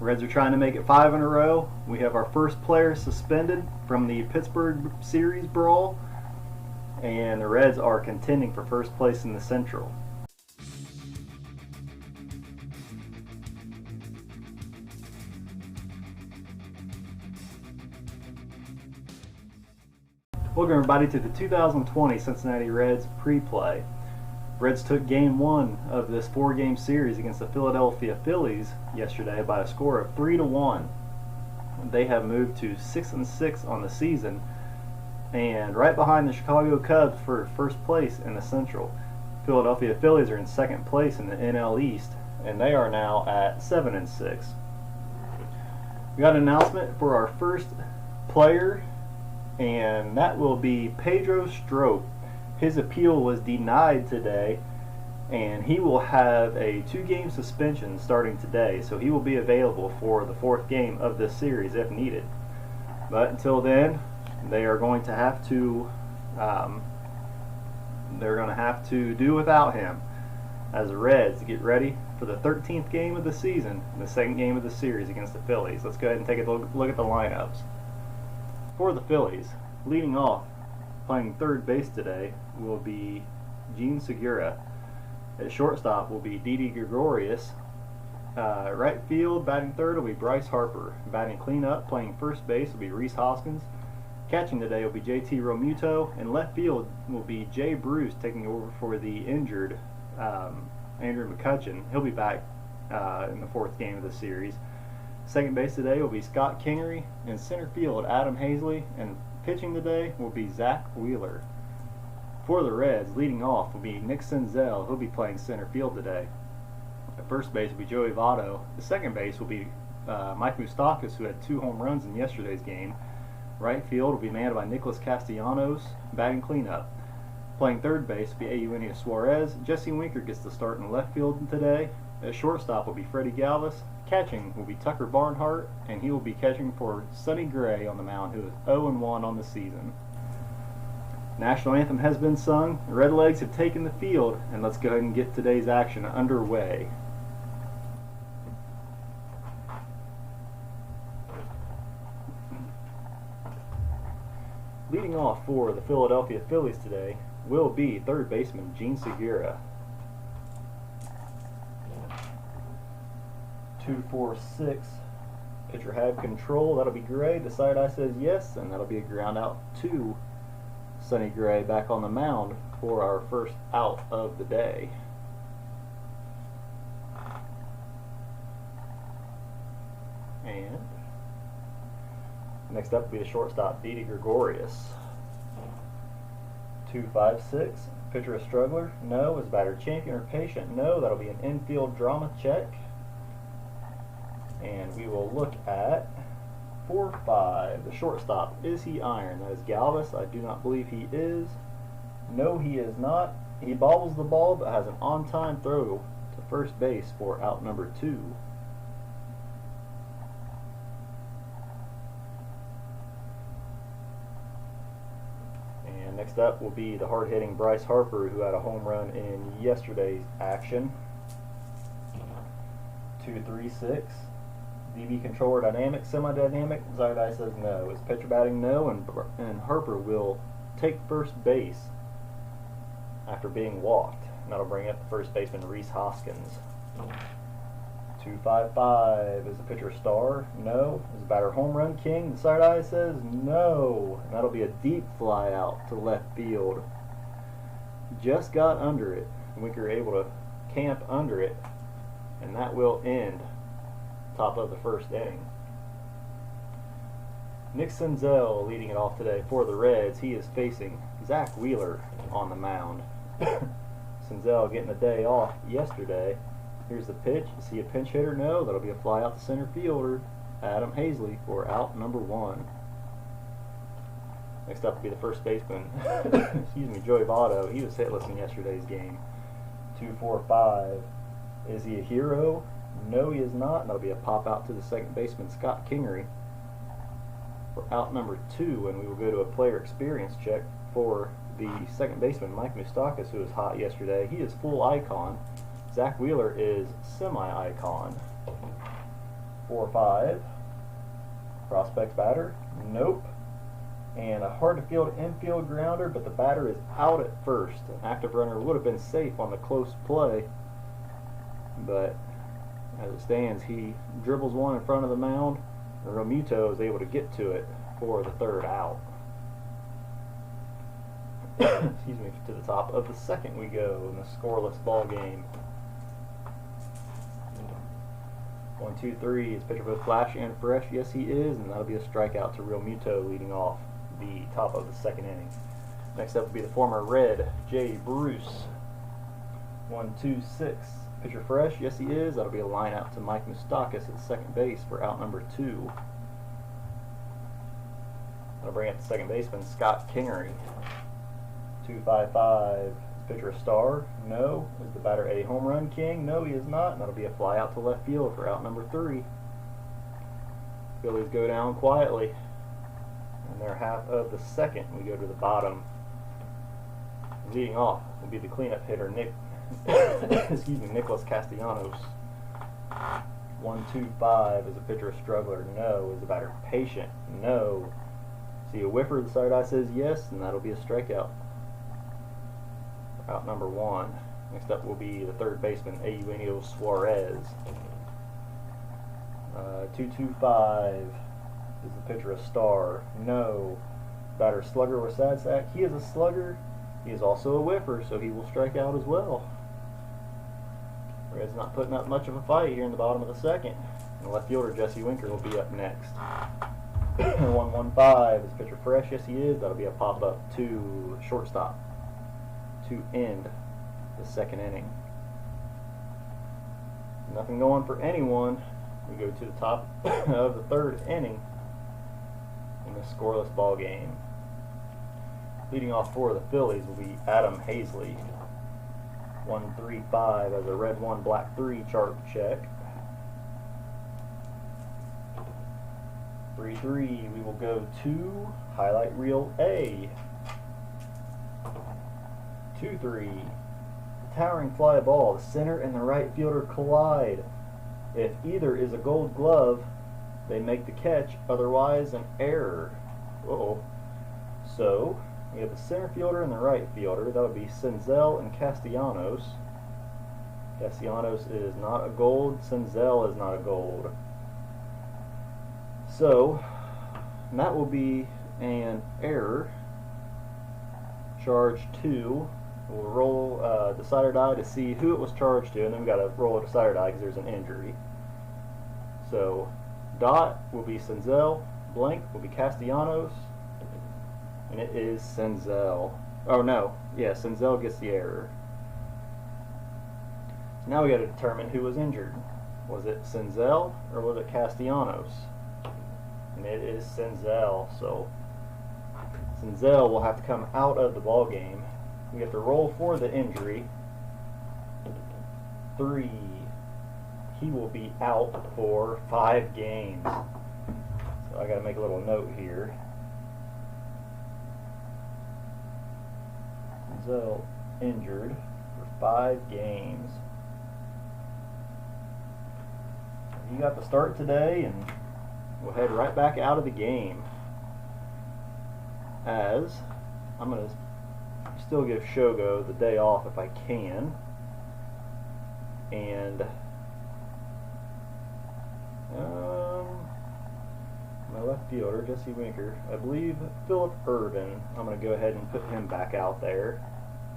Reds are trying to make it 5 in a row. We have our first player suspended from the Pittsburgh series brawl, and the Reds are contending for first place in the Central. Welcome everybody to the 2020 Cincinnati Reds pre-play. Reds took game 1 of this 4-game series against the Philadelphia Phillies yesterday by a score of 3-1. They have moved to 6-6 on the season, and right behind the Chicago Cubs for first place in the Central. Philadelphia Phillies are in second place in the NL East, and they are now at 7-6. We got an announcement for our first player, and that will be Pedro Strop. His appeal was denied today, and he will have a 2-game suspension starting today, so he will be available for the 4th game of this series if needed. But until then, they are going to have to do without him as the Reds get ready for the 13th game of the season and the 2nd game of the series against the Phillies. Let's go ahead and take a look at the lineups. For the Phillies, leading off, playing third base today will be Jean Segura. At shortstop will be Didi Gregorius. Right field, batting third will be Bryce Harper. Batting cleanup, playing first base will be Rhys Hoskins. Catching today will be JT Realmuto. And left field will be Jay Bruce taking over for the injured Andrew McCutchen. He'll be back in the 4th game of the series. Second base today will be Scott Kingery. In center field, Adam Hazley. And pitching today will be Zach Wheeler. For the Reds, leading off will be Nick Senzel. He'll be playing center field today. At first base will be Joey Votto. The second base will be Mike Moustakas, who had 2 home runs in yesterday's game. Right field will be manned by Nicholas Castellanos, batting cleanup. Playing third base will be Eugenio Suarez. Jesse Winker gets the start in left field today. At shortstop will be Freddie Galvis. Catching will be Tucker Barnhart, and he will be catching for Sonny Gray on the mound, who is 0-1 on the season. National anthem has been sung, the Redlegs have taken the field, and let's go ahead and get today's action underway. Leading off for the Philadelphia Phillies today will be third baseman Jean Segura. 2-4-6. Pitcher had control. That'll be Gray. The side eye says yes, and that'll be a ground out to Sonny Gray back on the mound for our first out of the day. And next up will be the shortstop, Didi Gregorius. 2-5-6. Pitcher a struggler? No. Is batter champion or patient? No. That'll be an infield drama check. And we will look at 4-5. The shortstop, is he iron? That is Galvis. I do not believe he is. No, he is not. He bobbles the ball but has an on-time throw to first base for out number 2. And next up will be the hard-hitting Bryce Harper, who had a home run in yesterday's action. 2-3-6. DB controller dynamic, semi-dynamic. Zardai says no. Is pitcher batting? No, and Harper will take first base after being walked. And that'll bring up the first baseman Rhys Hoskins. 2-5-5. Is the pitcher a star? No. Is the batter home run king? The side eye says no. And that'll be a deep fly out to left field. Just got under it. Winker able to camp under it, and that will end top of the first inning. Nick Senzel leading it off today for the Reds. He is facing Zach Wheeler on the mound. Senzel getting a day off yesterday. Here's the pitch. Is he a pinch hitter? No. That'll be a fly out to center fielder Adam Hazley for out number 1. Next up will be the first baseman, excuse me, Joey Votto. He was hitless in yesterday's game. 2-4-5. Is he a hero? No, he is not. And that'll be a pop out to the second baseman, Scott Kingery, for out number 2. And we will go to a player experience check for the second baseman, Mike Moustakas, who was hot yesterday. He is full icon. Zach Wheeler is semi-icon. 4-5. Prospects batter. Nope. And a hard to field infield grounder, but the batter is out at first. An active runner would have been safe on the close play, but as it stands, he dribbles one in front of the mound, and Romuto is able to get to it for the third out. Excuse me. To the top of the second we go in the scoreless ball game. 1, 2, 3. Is pitcher both flash and fresh? Yes, he is, and that'll be a strikeout to Realmuto leading off the top of the second inning. Next up will be the former Red, Jay Bruce. 1, 2, 6. Pitcher fresh? Yes, he is. That'll be a line out to Mike Moustakas at second base for out number 2. That'll bring up the second baseman, Scott Kingery. 2-5-5. Is pitcher a star? No. Is the batter a home run king? No, he is not. And that'll be a fly out to left field for out number 3. Phillies go down quietly. In their half of the second, we go to the bottom. Leading off will be the cleanup hitter, Nicholas Castellanos. 1-2-5. Is the pitcher a struggler? No. Is the batter patient? No. See a whiffer, the side eye says yes, and that'll be a strikeout. Out number 1. Next up will be the third baseman, Eugenio Suarez. 2-2-5. Is the pitcher a star? No. Batter slugger or sad sack? He is a slugger. He is also a whiffer, so he will strike out as well. Red's not putting up much of a fight here in the bottom of the second. And the left fielder, Jesse Winker, will be up next. 1-1-5. Is pitcher fresh? Yes, he is. That'll be a pop-up to shortstop to end the second inning. Nothing going for anyone. We go to the top of the third inning in the scoreless ball game. Leading off for the Phillies will be Adam Hazley. 1-3-5 as a red 1, black 3 chart check. 3-3. We will go to highlight reel A. 2-3. Towering fly ball. The center and the right fielder collide. If either is a gold glove, they make the catch, otherwise an error. Uh-oh. So, we have the center fielder and the right fielder. That would be Senzel and Castellanos. Castellanos is not a gold. Senzel is not a gold. So, that will be an error. Charge 2. We'll roll decider die to see who it was charged to, and then we've got to roll a decider die because there's an injury. So, dot will be Senzel, blank will be Castellanos, and it is Senzel. Oh no, yeah, Senzel gets the error. So now we got to determine who was injured. Was it Senzel or was it Castellanos? And it is Senzel, so Senzel will have to come out of the ball game. We have to roll for the injury. 3. He will be out for 5 games. So I got to make a little note here. Senzel injured for 5 games. He got the start today, and we'll head right back out of the game. As I'm going to still give Shogo the day off if I can. And my left fielder, Jesse Winker, I believe Philip Irvin, I'm going to go ahead and put him back out there.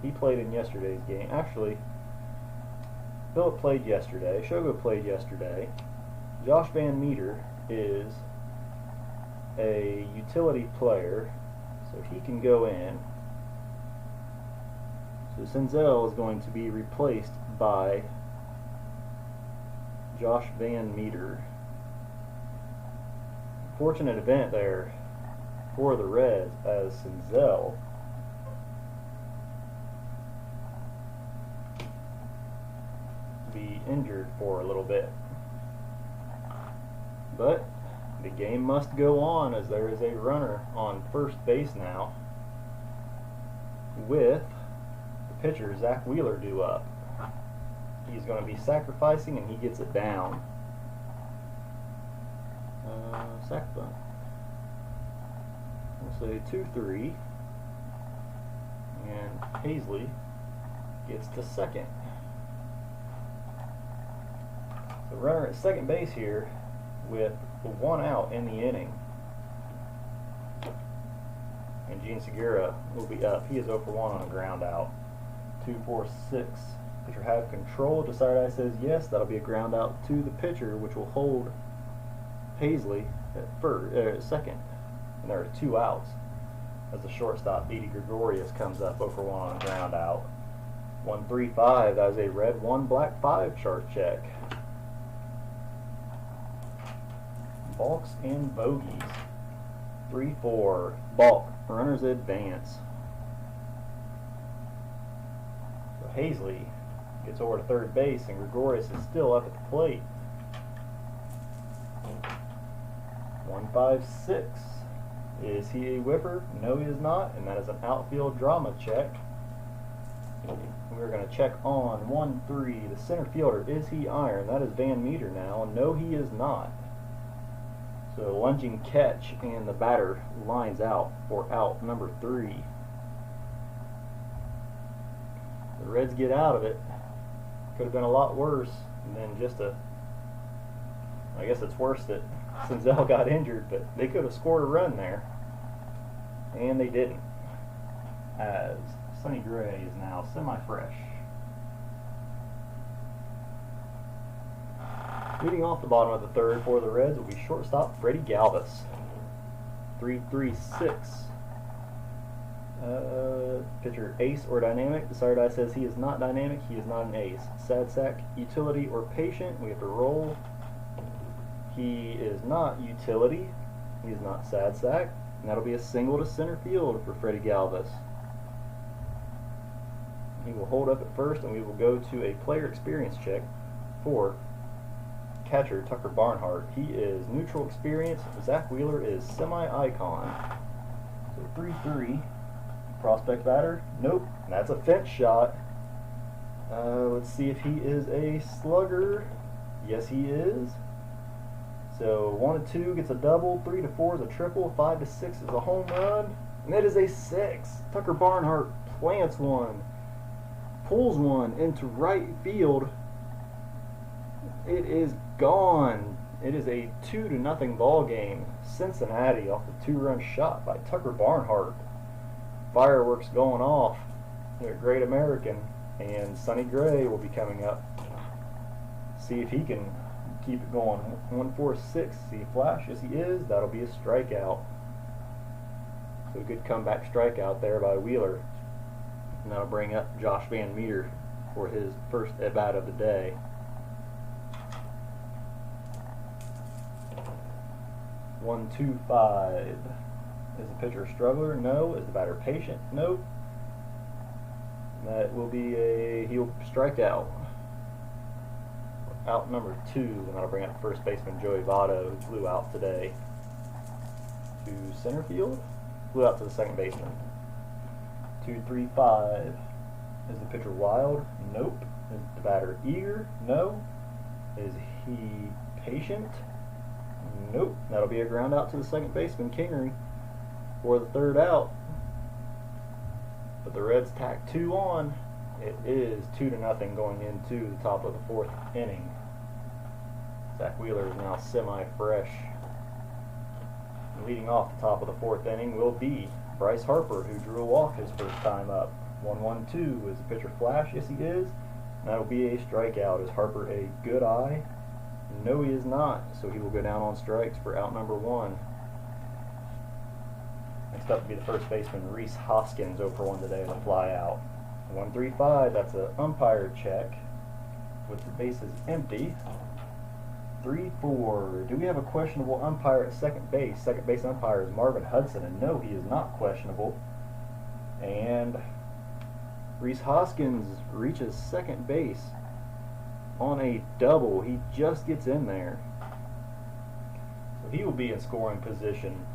He played in yesterday's game. Actually, Philip played yesterday. Shogo played yesterday. Josh Van Meter is a utility player, so he can go in. So Senzel is going to be replaced by Josh Van Meter. Fortunate event there for the Reds, as Senzel be injured for a little bit. But the game must go on, as there is a runner on first base now with the pitcher Zach Wheeler due up. He's going to be sacrificing, and he gets it down. sack bunt. We'll say 2-3. And Paisley gets to second. The runner at second base here with 1 out in the inning. And Gene Segura will be up. He is 0 for 1 on a ground out. 2-4-6. Pitcher have control. Desired eye says yes. That'll be a ground out to the pitcher, which will hold Paisley at second. And there are 2 outs as the shortstop, Didi Gregorius, comes up 0 for 1 on a ground out. 1-3-5. That is a red 1 black 5 chart check. Balks and bogeys. 3-4. Balk. Runners advance. So Hazley gets over to third base, and Gregorius is still up at the plate. 1-5-6. Is he a whipper? No, he is not, and that is an outfield drama check. We're going to check on 1-3. The center fielder, is he iron? That is Van Meter now. No, he is not. So lunging catch, and the batter lines out for out number 3. The Reds get out of it. Could have been a lot worse than just a... I guess it's worse that Senzel got injured, but they could have scored a run there. And they didn't. As Sonny Gray is now semi-fresh. Leading off the bottom of the third for the Reds will be shortstop Freddie Galvis. 3-3-6. Pitcher ace or dynamic. Desired eye says he is not dynamic. He is not an ace. Sad sack, utility, or patient. We have to roll. He is not utility. He is not sad sack. And that'll be a single to center field for Freddie Galvis. He will hold up at first, and we will go to a player experience check for catcher Tucker Barnhart. He is neutral experience. Zach Wheeler is semi-icon. So 3-3. Prospect batter? Nope. That's a fence shot. Let's see if he is a slugger. Yes, he is. So 1-2 gets a double, 3-4 is a triple, 5-6 is a home run, and that is a 6. Tucker Barnhart plants one, pulls one into right field. It is gone. It is a 2-0 ball game. Cincinnati off the 2-run shot by Tucker Barnhart. Fireworks going off at Great American, and Sonny Gray will be coming up. See if he can keep it going. 1-4-6. See flash? Yes, he is. That'll be a strikeout. So a good comeback strikeout there by Wheeler. And that'll bring up Josh Van Meter for his first at-bat of the day. 1-2-5. Is the pitcher a struggler? No. Is the batter patient? Nope. That will be he'll strike out. Out number 2, and that'll bring up first baseman Joey Votto, who flew out today to center field. Flew out to the second baseman. 2-3-5. Is the pitcher wild? Nope. Is the batter eager? No. Is he patient? Nope. That'll be a ground out to the second baseman, Kingery, for the third out. But the Reds tack 2 on. It is 2-0 going into the top of the 4th inning. Zach Wheeler is now semi-fresh. Leading off the top of the 4th inning will be Bryce Harper, who drew a walk his first time up. 1-1-2. Is the pitcher flash? Yes, he is. And that'll be a strikeout. Is Harper a good eye? No, he is not. So he will go down on strikes for out number 1. Next up will be the first baseman, Reese Hoskins, 0 for 1 today with a fly out. 1-3-5. That's an umpire check with the bases empty. 3-4. Do we have a questionable umpire at second base? Second base umpire is Marvin Hudson, and no, he is not questionable. And Reese Hoskins reaches second base on a double. He just gets in there. So he will be in scoring position.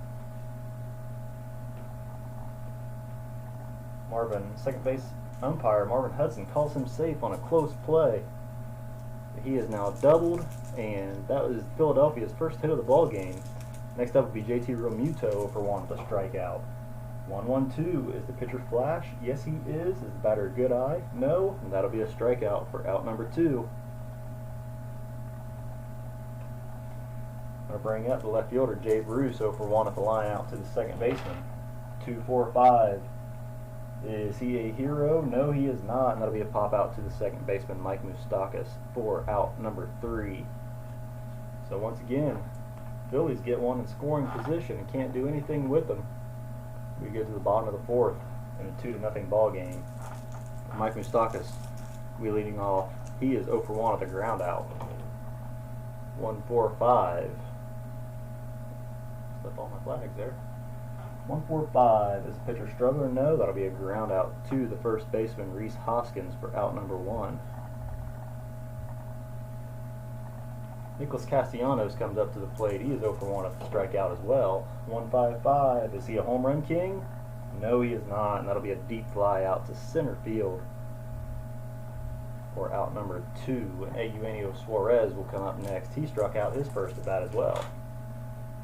Second base umpire Marvin Hudson calls him safe on a close play. He is now doubled, and that was Philadelphia's first hit of the ball game. Next up will be JT Realmuto for 1 with a strikeout. 1-1-2. Is the pitcher flash? Yes, he is. Is the batter a good eye? No. And that'll be a strikeout for out number 2. I'm going to bring up the left fielder, Jay Bruce, 0 for 1 at the line out to the second baseman. 2-4-5. Is he a hero? No, he is not. And that'll be a pop out to the second baseman, Mike Moustakas, for out number 3. So once again, Phillies get one in scoring position and can't do anything with them. We go to the bottom of the 4th in a 2-0 ball game. Mike Moustakas, we leading off. He is 0 for 1 at the ground out. 1-4-5. Slip all my flags there. 1-4-5. Is the pitcher struggling? No. That'll be a ground out to the first baseman, Rhys Hoskins, for out number 1. Nicholas Castellanos comes up to the plate. He is 0 for 1 at the strikeout as well. 1-5-5. Is he a home run king? No, he is not. And that'll be a deep fly out to center field for out number 2. And Eugenio Suarez will come up next. He struck out his first at bat as well.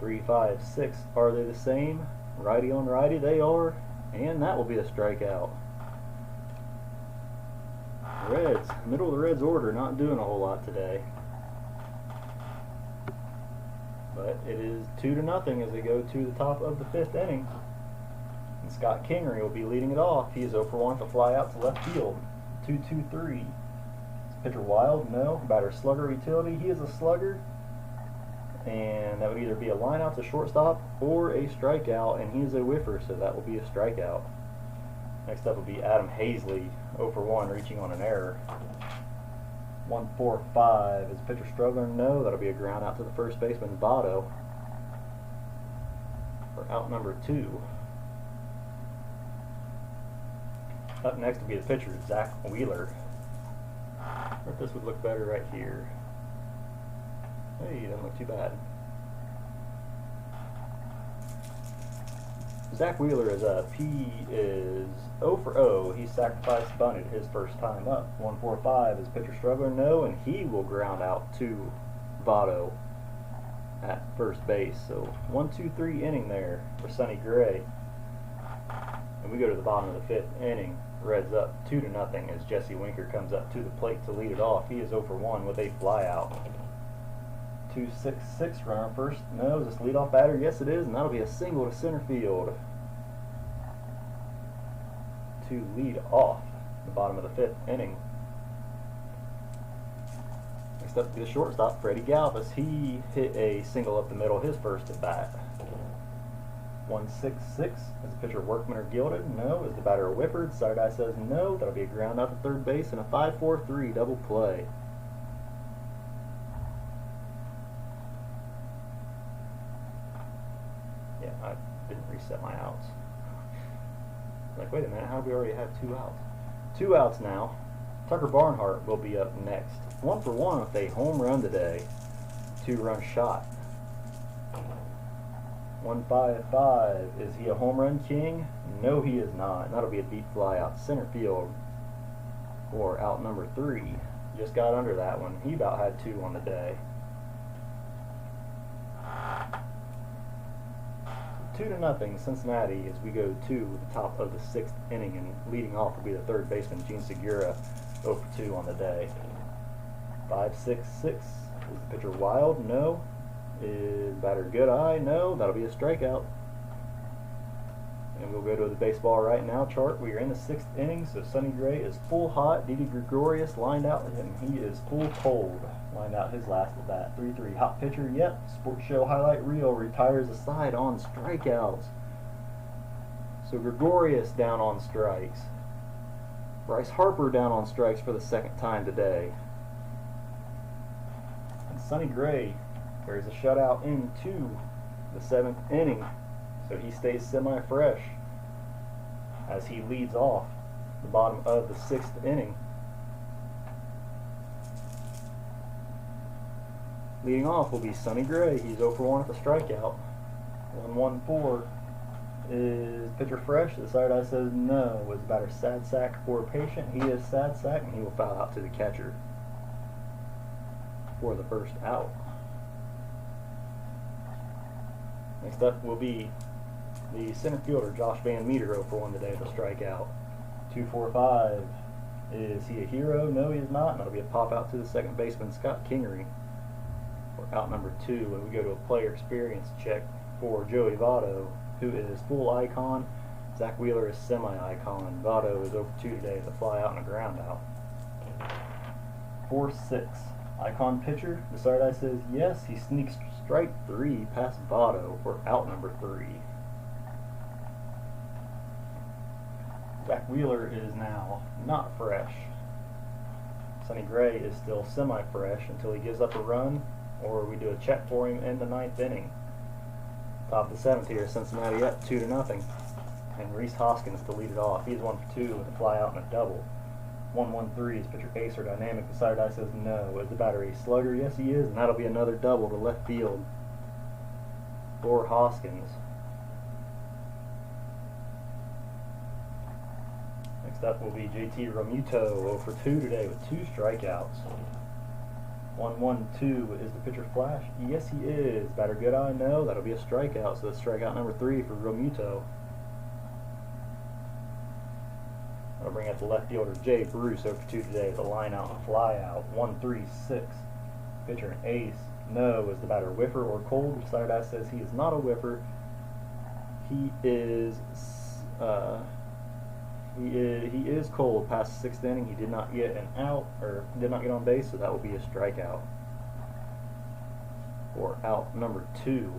3-5-6. Are they the same? Righty on righty, they are. And that will be a strikeout. Reds, middle of the Reds order, not doing a whole lot today. But it is 2-0 as they go to the top of the 5th inning. And Scott Kingery will be leading it off. He is 0 for 1 to fly out to left field. 2-2-3. Is pitcher wild? No. Batter slugger utility? He is a slugger. And that would either be a line out to shortstop or a strikeout, and he is a whiffer, so that will be a strikeout. Next up will be Adam Hazley, 0 for 1, reaching on an error. 1-4-5. Is the pitcher struggling? No. That'll be a ground out to the first baseman, Votto, for out number 2. Up next will be the pitcher, Zach Wheeler. I wonder if this would look better right here. Hey, doesn't look too bad. Zach Wheeler is up. He is 0 for 0. He sacrificed bunted his first time up. 1-4-5. Is pitcher struggling? No, and he will ground out to Votto at first base. So 1-2-3 inning there for Sonny Gray. And we go to the bottom of the 5th inning. Reds up 2-0 as Jesse Winker comes up to the plate to lead it off. He is 0 for 1 with a flyout. 2-6-6, runner first. No, is this leadoff batter? Yes, it is, and that'll be a single to center field to lead off the bottom of the 5th inning. Next up to the shortstop, Freddie Galvis. He hit a single up the middle his first at bat. 1-6-6. Is the pitcher Workman or Gilded? No. Is the batter a whipper? The side eye says no. That'll be a ground out to third base and a 5-4-3 double play. Yeah, I didn't reset my outs. Like, wait a minute, how do we already have 2 outs? 2 outs now. Tucker Barnhart will be up next. 1 for 1 with a home run today. 2-run shot. 1-5-5. Is he a home run king? No, he is not. And that'll be a deep fly out center field for out number 3. Just got under that one. He about had 2 on the day. 2-0 Cincinnati as we go to the top of the 6th inning, and leading off will be the third baseman, Gene Segura, 0 for 2 on the day. 5-6-6. Is the pitcher wild? No. Is batter good eye? No. That'll be a strikeout. And we'll go to the baseball right now chart. We are in the 6th inning, so Sonny Gray is full hot. Didi Gregorius lined out, and he is full cold. Lined out his last at bat. 3-3 hot pitcher. Yep. Sports Show highlight reel retires aside on strikeouts. So Gregorius down on strikes. Bryce Harper down on strikes for the 2nd time today. And Sonny Gray carries a shutout into the 7th inning, so he stays semi-fresh as he leads off the bottom of the 6th inning. Leading off will be Sonny Gray. He's 0 for 1 at the strikeout. 1-1-4. Is pitcher fresh? The side eye says no. Was the batter sad sack or patient? He is sad sack, and he will foul out to the catcher for the first out. Next up will be the center fielder, Josh Van Meter, 0 for 1 today with a strikeout. 2-4-5. Is he a hero? No, he is not. And that'll be a pop out to the second baseman, Scott Kingery, for out number 2. And we go to a player experience check for Joey Votto, who is full icon. Zach Wheeler is semi-icon. Votto is 0 for 2 today with a fly out and a ground out. 4-6. Icon pitcher. The side eye says yes. He sneaks strike 3 past Votto for out number 3. Zach Wheeler is now not fresh. Sonny Gray is still semi-fresh until he gives up a run or we do a check for him in the 9th inning. Top of the 7th here, Cincinnati up 2-0. And Rhys Hoskins to lead it off. He's 1 for 2 with a fly out and a double. 1-1-3 is pitcher Acer dynamic. The side eye says no. Is the batter a slugger? Yes, he is, and that'll be another double to left field for Hoskins. Next up will be JT Realmuto, 0 for 2 today with 2 strikeouts. 1-1-2 is the pitcher Flash? Yes, he is. Batter good eye? No. That'll be a strikeout. So that's strikeout number 3 for Realmuto. I'll bring out the left fielder Jay Bruce, 0 for 2 today with a line out and a fly out. 1-3-6. Pitcher an ace. No. Is the batter whiffer or cold? The side eye says he is not a whiffer. He is he is cold past the 6th inning. He did not get an out, or did not get on base, so that will be a strikeout for out number 2.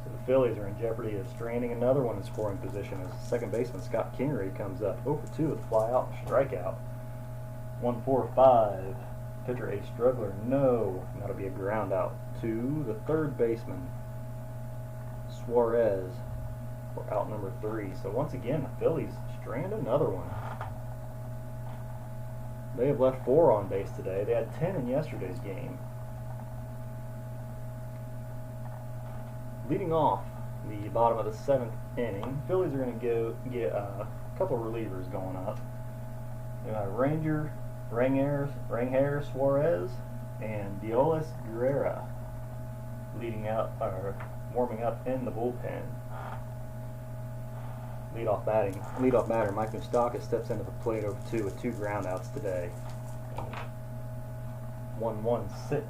So the Phillies are in jeopardy of stranding another one in scoring position as second baseman Scott Kingery comes up 0 for 2 with a fly out and strikeout. 1-4-5. Pitcher a struggler? No. And that'll be a ground out to the third baseman Suarez for out number 3. So once again, the Phillies strand another one. They have left 4 on base today. They had 10 in yesterday's game. Leading off the bottom of the 7th inning, Phillies are going to go get a couple of relievers going up. Rangers Suarez and Diolis Guerrera leading out, or warming up in the bullpen. Leadoff batter Mike Moustakas steps into the plate over 2 with 2 groundouts today. 1-1-6.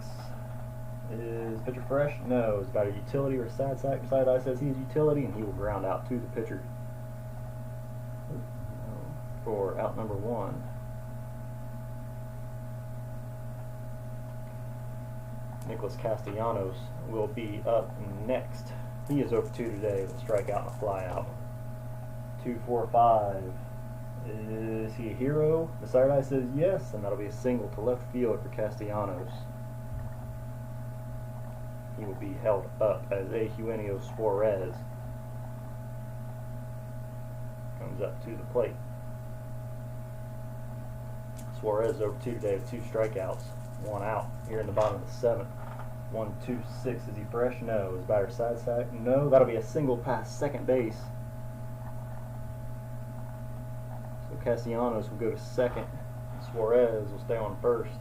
Is pitcher fresh? No. Is batter utility or sad sack? Side eye says he is utility, and he will ground out to the pitcher for out number 1. Nicholas Castellanos will be up next. He is 0 for 2 today with a strikeout and a fly out. 2-4-5. Is he a hero? The side eye says yes, and that'll be a single to left field for Castellanos. He will be held up as Eugenio Suarez comes up to the plate. Suarez 0 for 2 today with 2 strikeouts, 1 out here in the bottom of the 7th. 1-2-6. Is he fresh? No. Is batter side sack? No. That'll be a single past second base. So Castellanos will go to second. Suarez will stay on first.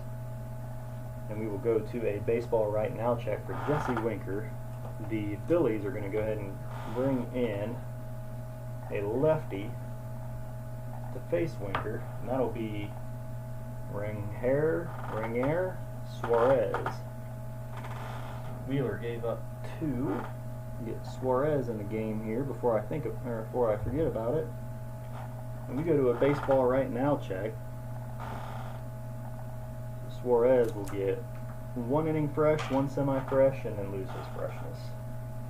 And we will go to a baseball right now check for Jesse Winker. The Phillies are going to go ahead and bring in a lefty to face Winker, and that'll be Rangers Suarez. Wheeler gave up 2 to get Suarez in the game here before I forget about it. And we go to a baseball right now check. Suarez will get 1 inning fresh, 1 semi-fresh, and then lose his freshness.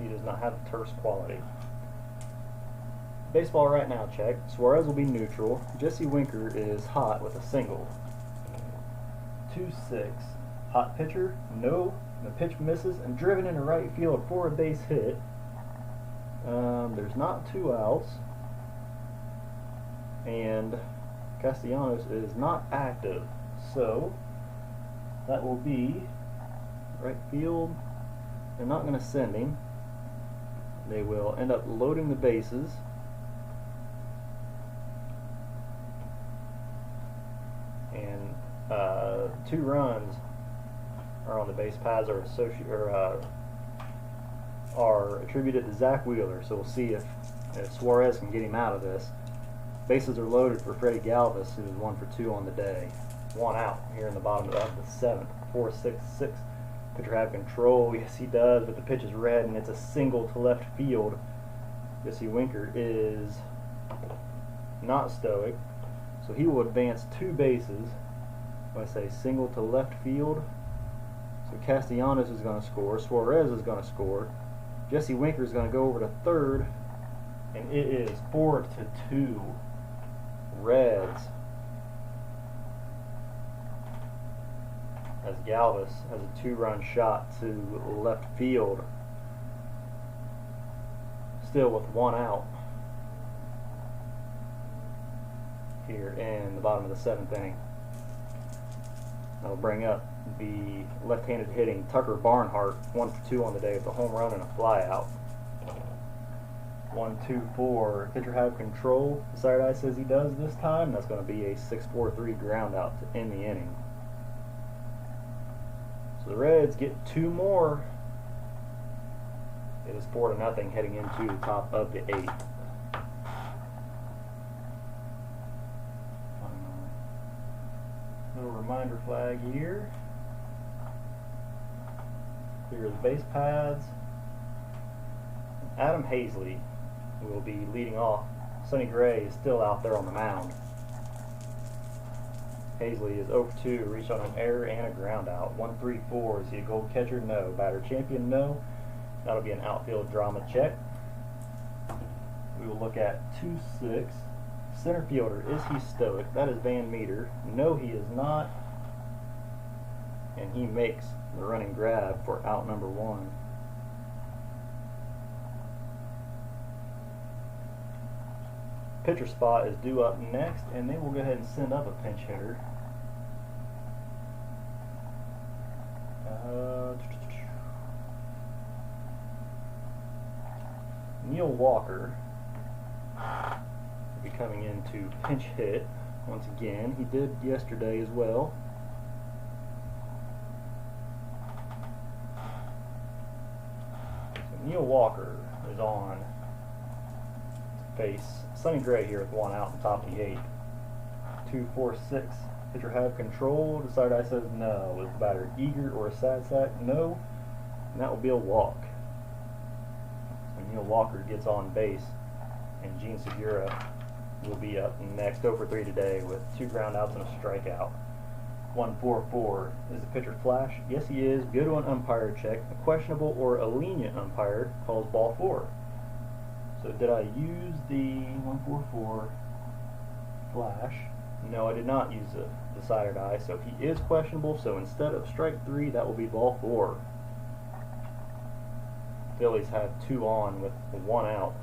He does not have terse quality. Baseball right now check. Suarez will be neutral. Jesse Winker is hot with a single. 2-6. Hot pitcher? No. The pitch misses and driven into right field for a base hit. There's not 2 outs. And Castellanos is not active. So that will be right field. They're not going to send him. They will end up loading the bases. And 2 runs are on the base paths, or are attributed to Zach Wheeler, so we'll see if Suarez can get him out of this. Bases are loaded for Freddie Galvis, who is 1 for 2 on the day. 1 out here in the bottom of the 7th. 4-6-6. Pitcher have control. Yes, he does, but the pitch is red, and it's a single to left field. Jesse Winker is not stoic, so he will advance 2 bases. If I say single to left field, so Castellanos is going to score. Suarez is going to score. Jesse Winker is going to go over to third, and it is 4-2. Reds, as Galvis has a 2-run shot to left field, still with 1 out here in the bottom of the 7th inning. That'll bring up the left-handed hitting Tucker Barnhart, 1 for 2 on the day with a home run and a flyout. 1-2-4. Pitcher have control. The side eye says he does this time. That's going to be a 6-4-3 ground out to end the inning. So the Reds get 2 more. It is 4-0 heading into the top of the 8th. Little reminder flag here. Clear the base paths. Adam Hazley will be leading off. Sonny Gray is still out there on the mound. Hazley is 0 for 2, reached on an error and a ground out. 1-3-4. Is he a gold catcher? No. Batter champion? No. That'll be an outfield drama check. We will look at 2-6. Center fielder, is he stoic? That is Van Meter. No, he is not. And he makes the running grab for out number 1. Pitcher spot is due up next, and then we'll go ahead and send up a pinch hitter. Neil Walker will be coming in to pinch hit once again. He did yesterday as well. So Neil Walker is on to face Sonny Gray here with 1 out on top of the 8th. 2-4-6. Pitcher have control. The side eye says no. Is the batter eager or a sad sack? No. And that will be a walk. So Neil Walker gets on base, and Gene Segura will be up next. 0 for 3 today with 2 ground outs and a strikeout. 1-4-4. Is the pitcher flash? Yes, he is. Go to an umpire check. A questionable or a lenient umpire calls ball 4. So did I use the 1-4-4 flash? No, I did not use the decided eye, so he is questionable. So instead of strike 3, that will be ball 4. Phillies have 2 on with 1 out.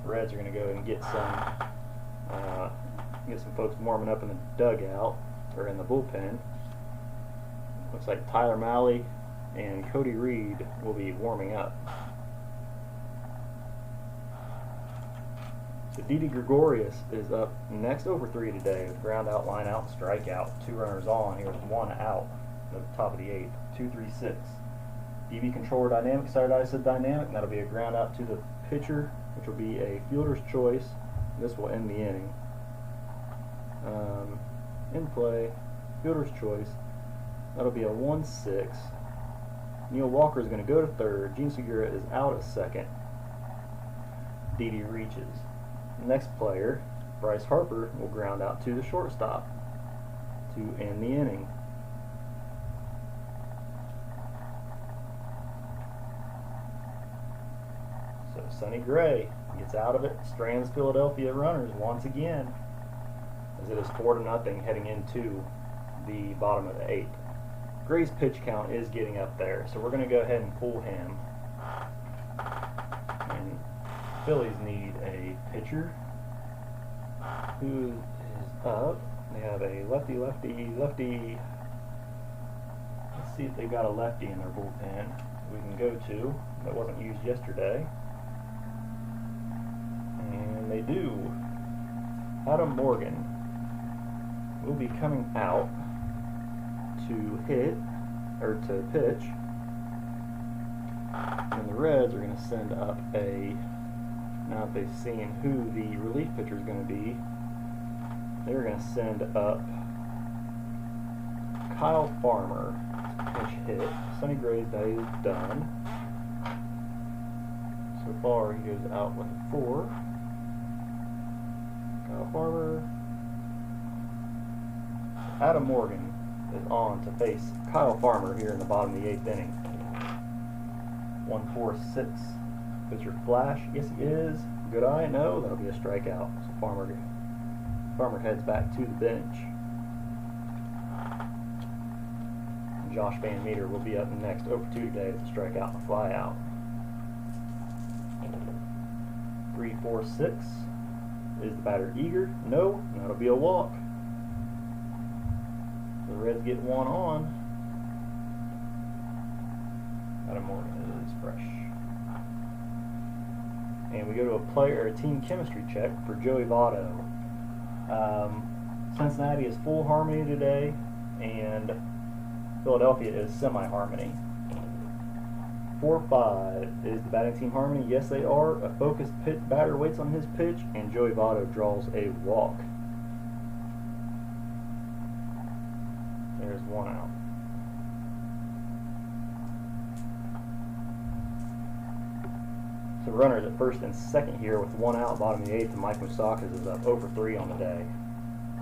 Reds are going to go and get some folks warming up in the dugout or in the bullpen. Looks like Tyler Malley and Cody Reed will be warming up. So Didi Gregorius is up next over 3 today with ground out, line out, and strikeout. 2 runners on. Here's 1 out at the top of the 8th. 2-3-6. DB controller dynamic. Side eye said dynamic. And that'll be a ground out to the pitcher, which will be a fielder's choice. This will end the inning. In play, fielder's choice. That'll be a 1-6. Neil Walker is going to go to third. Gene Segura is out at second. Didi reaches. Next player, Bryce Harper, will ground out to the shortstop to end the inning. So Sonny Gray gets out of it, strands Philadelphia runners once again, as it is 4-0 heading into the bottom of the 8th. Gray's pitch count is getting up there, so we're going to go ahead and pull him. And Phillies need a pitcher who is up. They have a lefty. Let's see if they've got a lefty in their bullpen we can go to that wasn't used yesterday. And they do. Adam Morgan will be coming out to hit, or to pitch. And the Reds are going to send up a, now that they've seen who the relief pitcher is going to be, they're going to send up Kyle Farmer to pinch hit. Sonny Gray's day is done. So far he goes out with a 4. Kyle Farmer. Adam Morgan is on to face Kyle Farmer here in the bottom of the 8th inning. 1-4-6. Pitcher flash. Yes, he is. Good eye. No, that'll be a strikeout. So Farmer heads back to the bench. And Josh Van Meter will be up next. 0-2 today with a strikeout and a fly out. 3-4-6. Is the batter eager? No, and that'll be a walk. The Reds get one on. Adam Morgan is fresh. And we go to a player, a team chemistry check for Joey Votto. Cincinnati is full harmony today, and Philadelphia is semi-harmony. 4-5 is the batting team harmony. Yes, they are. A focused batter waits on his pitch, and Joey Votto draws a walk. There's one out. So runners at first and second here with one out, bottom of the 8th, and Mike Moustakas is up 0-for-3 on the day.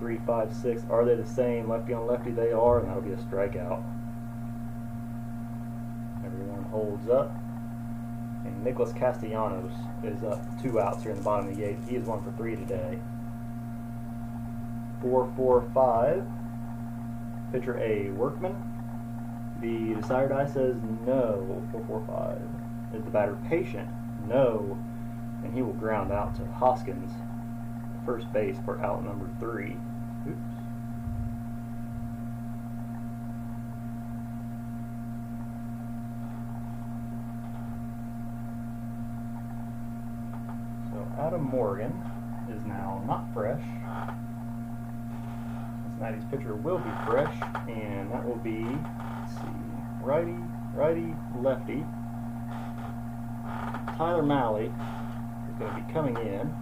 3-5-6. Are they the same? Lefty on lefty, they are, and that'll be a strikeout. Everyone holds up. And Nicholas Castellanos is up 2 outs here in the bottom of the 8th. He is 1-for-3 today. 4-4-5. Pitcher A. Workman. The desired eye says no. 4-4-5. Is the batter patient? No. And he will ground out to Hoskins, first base, for out number 3. Oops. So Adam Morgan is now not fresh. Cincinnati's pitcher will be fresh, and that will be, let's see, righty, lefty. Tyler Malley is going to be coming in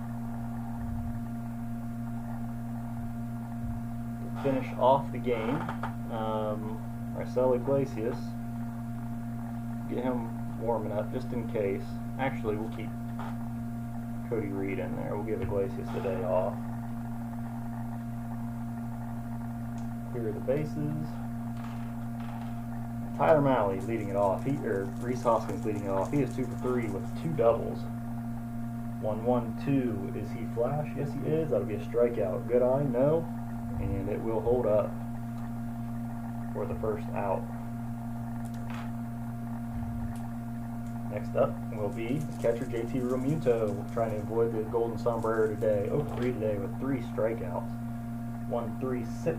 to finish off the game. Marcel Iglesias, get him warming up just in case. Actually, we'll keep Cody Reed in there. We'll give Iglesias the day off. Clear the bases. Tyler Malley leading it off. Rhys Hoskins leading it off. He is 2-for-3 with 2 doubles. 1-1-2. Is he flash? Yes, he is. That'll be a strikeout. Good eye? No. And it will hold up for the first out. Next up will be catcher JT Realmuto, trying to avoid the golden sombrero today. 0-3 today with 3 strikeouts. 1-3-6.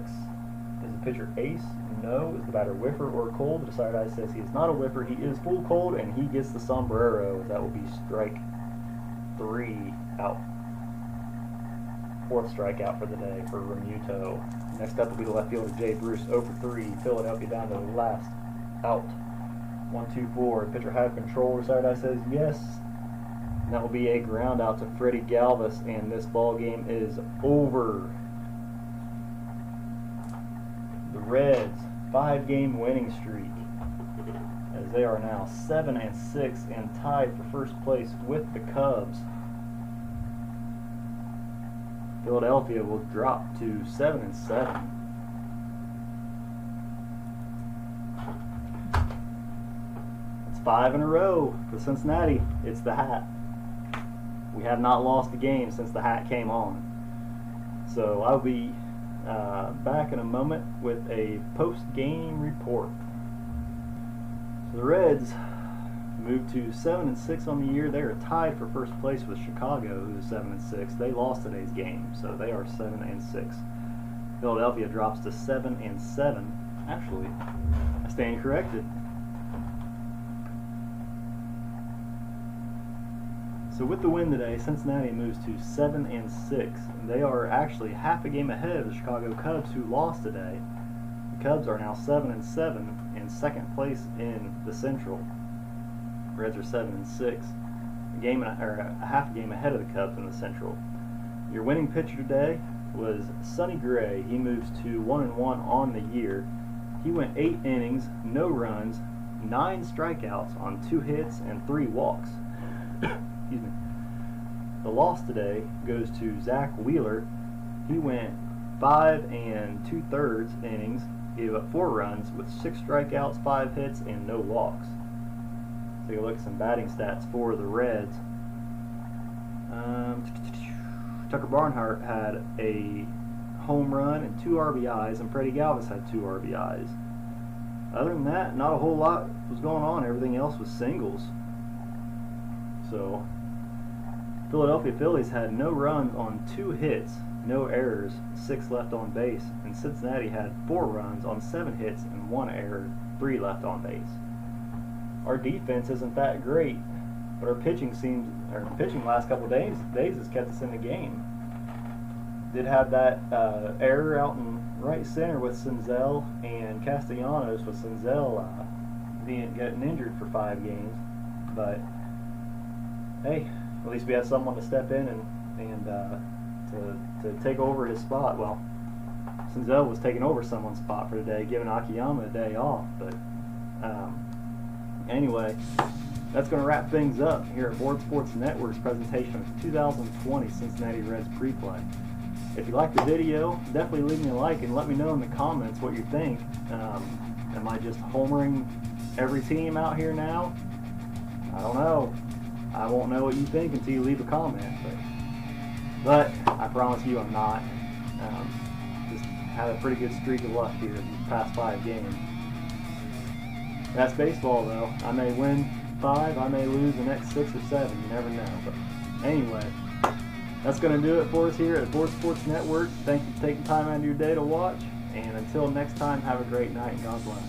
Is the pitcher ace? No. Is the batter whiffer or cold? The desired eye says he is not a whiffer. He is full cold, and he gets the sombrero. That will be strike 3 out. 4th strikeout for the day for Realmuto. Next up will be the left fielder Jay Bruce. 0-for-3. Philadelphia down to the last out. 1-2-4. Pitcher had control. The desired eye says yes. And that will be a ground out to Freddie Galvis, and this ball game is over. The Reds' 5-game winning streak, as they are now 7-6 and tied for first place with the Cubs. Philadelphia will drop to 7-7. It's 5 in a row for Cincinnati. It's the hat. We have not lost a game since the hat came on. So I'll be back in a moment with a post-game report. So the Reds moved to 7-6 on the year. They are tied for first place with Chicago, who's 7-6. They lost today's game, so they are 7-6. Philadelphia drops to 7-7. Actually, I stand corrected. So with the win today, Cincinnati moves to 7-6. And they are actually half a game ahead of the Chicago Cubs, who lost today. The Cubs are now 7-7 in second place in the Central. Reds are 7-6, a half a game ahead of the Cubs in the Central. Your winning pitcher today was Sonny Gray. He moves to 1-1 on the year. He went 8 innings, no runs, 9 strikeouts on 2 hits and 3 walks. Excuse me. The loss today goes to Zach Wheeler. He went 5 2/3 innings, gave up 4 runs with 6 strikeouts, 5 hits, and no walks. Take a look at some batting stats for the Reds. Tucker Barnhart had a home run and 2 RBIs, and Freddie Galvis had 2 RBIs. Other than that, not a whole lot was going on. Everything else was singles. So, Philadelphia Phillies had no runs on 2 hits, no errors, 6 left on base, and Cincinnati had 4 runs on 7 hits and 1 error, 3 left on base. Our defense isn't that great, but our pitching last couple of days has kept us in the game. Did have that error out in right center with Senzel and Castellanos, with Senzel getting injured for 5 games, but hey, at least we had someone to step in and to take over his spot. Well, Senzel was taking over someone's spot for today, giving Akiyama a day off. But anyway, that's going to wrap things up here at Board Sports Network's presentation of 2020 Cincinnati Reds pre-play. If you like the video, definitely leave me a like and let me know in the comments what you think. Am I just homering every team out here now? I don't know. I won't know what you think until you leave a comment. But I promise you I'm not. Just had a pretty good streak of luck here these past 5 games. That's baseball though. I may win 5, I may lose the next 6 or 7. You never know. But anyway, that's going to do it for us here at Board Sports Network. Thank you for taking time out of your day to watch. And until next time, have a great night and God bless.